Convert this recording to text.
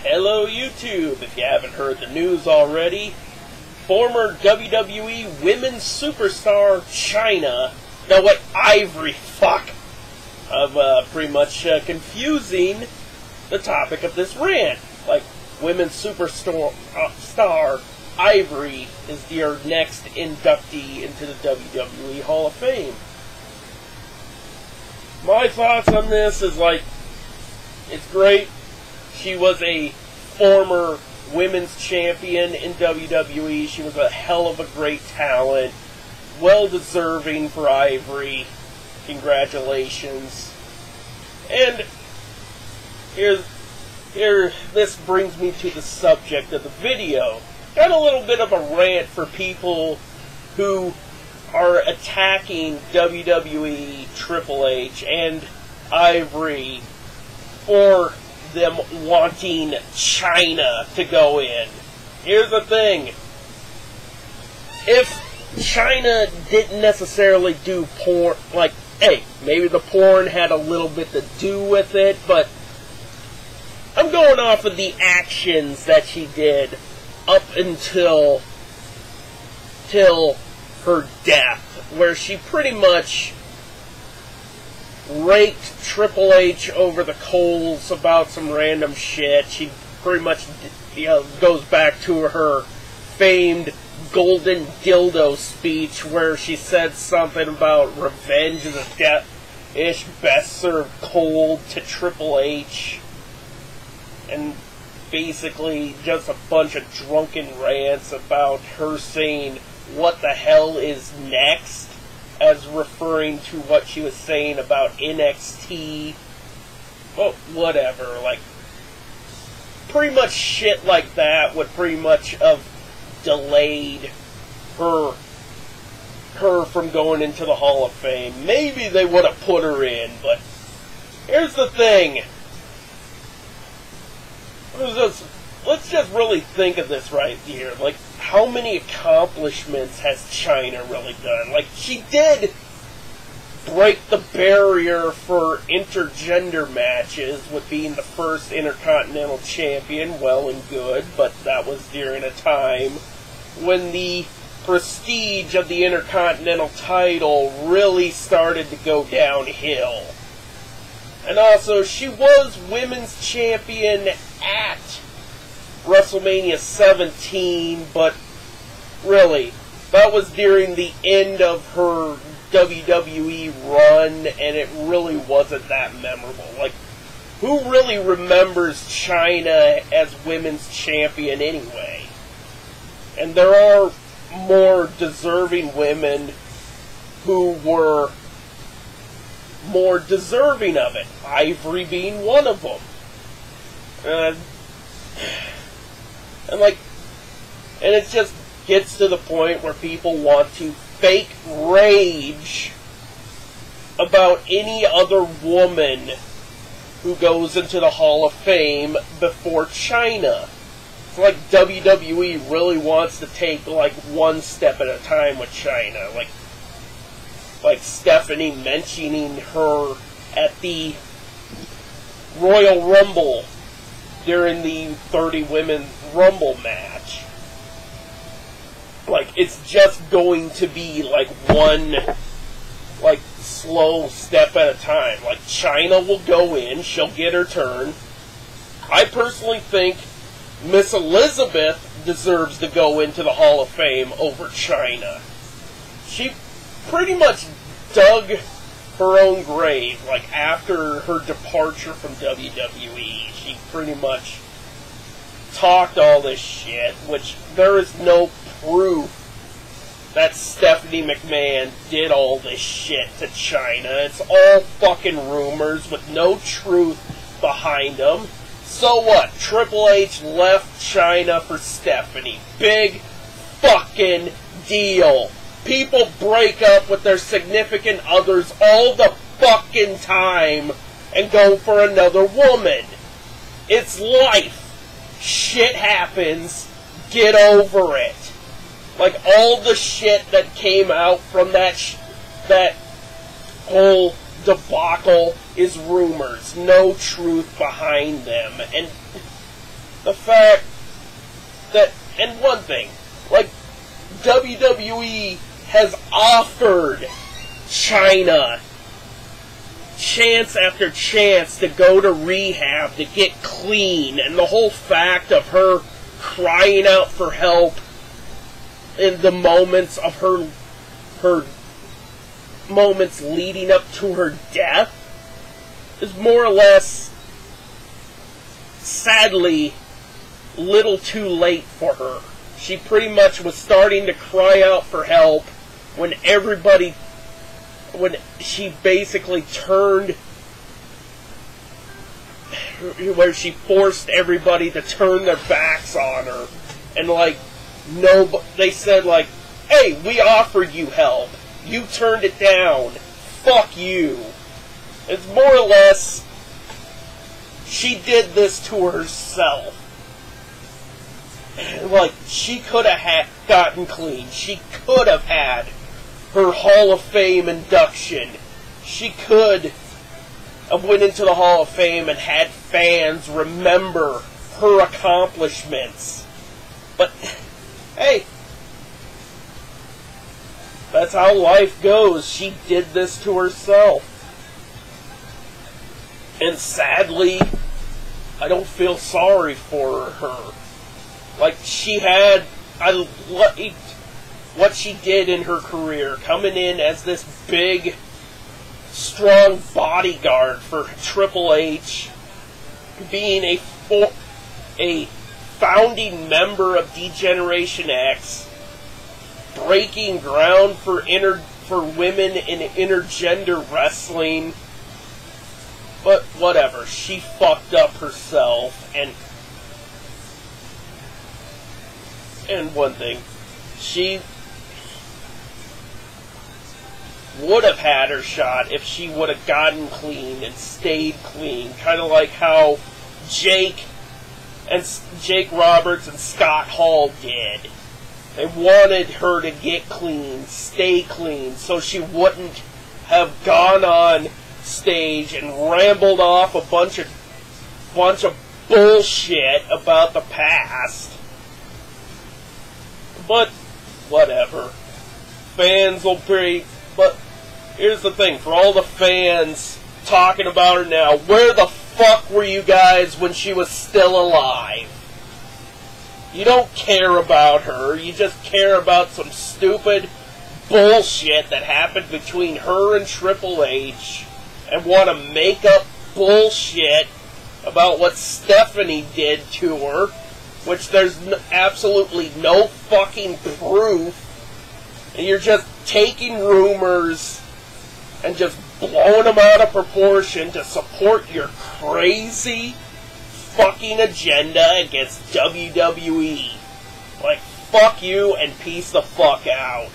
Hello YouTube, if you haven't heard the news already, former WWE Women's Superstar Chyna, Ivory, I'm pretty much confusing the topic of this rant. Like, Women's Superstar Ivory is your next inductee into the WWE Hall of Fame. My thoughts on this is it's great. She was a former women's champion in WWE. She was a hell of a great talent. Well deserving for Ivory. Congratulations. And this brings me to the subject of the video. Got a little bit of a rant for people who are attacking WWE, Triple H, and Ivory for them wanting Chyna to go in. Here's the thing. If Chyna didn't necessarily do porn, maybe the porn had a little bit to do with it, but I'm going off of the actions that she did up until her death, where she pretty much raked Triple H over the coals about some random shit. She pretty much goes back to her famed golden dildo speech where she said something about revenge is a death-ish best served cold to Triple H. And basically just a bunch of drunken rants about her saying what the hell is next, as referring to what she was saying about NXT. Well, whatever, pretty much shit like that would pretty much have delayed her from going into the Hall of Fame. Maybe they would have put her in, but here's the thing. Let's just really think of this right here. How many accomplishments has Chyna really done? She did break the barrier for intergender matches with being the first Intercontinental Champion, well and good, but that was during a time when the prestige of the Intercontinental title really started to go downhill. And also, she was Women's Champion at WrestleMania 17, but really, that was during the end of her WWE run, and it really wasn't that memorable. Who really remembers Chyna as Women's Champion anyway? And there are more deserving women who were more deserving of it, Ivory being one of them. And it just gets to the point where people want to fake rage about any other woman who goes into the Hall of Fame before Chyna. It's like WWE really wants to take one step at a time with Chyna. Like Stephanie mentioning her at the Royal Rumble during the 30 Women Rumble match. It's just going to be one slow step at a time. Chyna will go in, she'll get her turn. I personally think Miss Elizabeth deserves to go into the Hall of Fame over Chyna. She pretty much dug her own grave, after her departure from WWE. She pretty much talked all this shit, which there is no proof that Stephanie McMahon did all this shit to Chyna. It's all fucking rumors with no truth behind them. So what? Triple H left Chyna for Stephanie. Big fucking deal. People break up with their significant others all the fucking time and go for another woman. It's life. Shit happens. Get over it. All the shit that came out from that whole debacle is rumors. No truth behind them. And the fact that, and one thing, like, WWE has offered Chyna chance after chance to go to rehab, to get clean, and the whole fact of her crying out for help in the moments of her moments leading up to her death is more or less, sadly, little too late for her. She pretty much was starting to cry out for help when she basically turned, where she forced everybody to turn their backs on her. And like, no, they said like, hey, we offered you help. You turned it down. Fuck you. It's more or less, she did this to herself. Like, she could have gotten clean. She could have had her Hall of Fame induction. She could have went into the Hall of Fame and had fans remember her accomplishments. But, hey, that's how life goes. She did this to herself. And sadly, I don't feel sorry for her. Like, she had what she did in her career, coming in as this big, strong bodyguard for Triple H, being a founding member of D-Generation X, breaking ground for women in intergender wrestling. But whatever, she fucked up herself, and one thing, she would have had her shot if she would have gotten clean and stayed clean. Kind of like how Jake Roberts and Scott Hall did. They wanted her to get clean, stay clean, so she wouldn't have gone on stage and rambled off a bunch of bullshit about the past. But whatever. Fans will be. But here's the thing, for all the fans talking about her now, where the fuck were you guys when she was still alive? You don't care about her, you just care about some stupid bullshit that happened between her and Triple H, and want to make up bullshit about what Stephanie did to her, which there's absolutely no fucking proof. And you're just taking rumors and just blowing them out of proportion to support your crazy fucking agenda against WWE. Like, fuck you and peace the fuck out.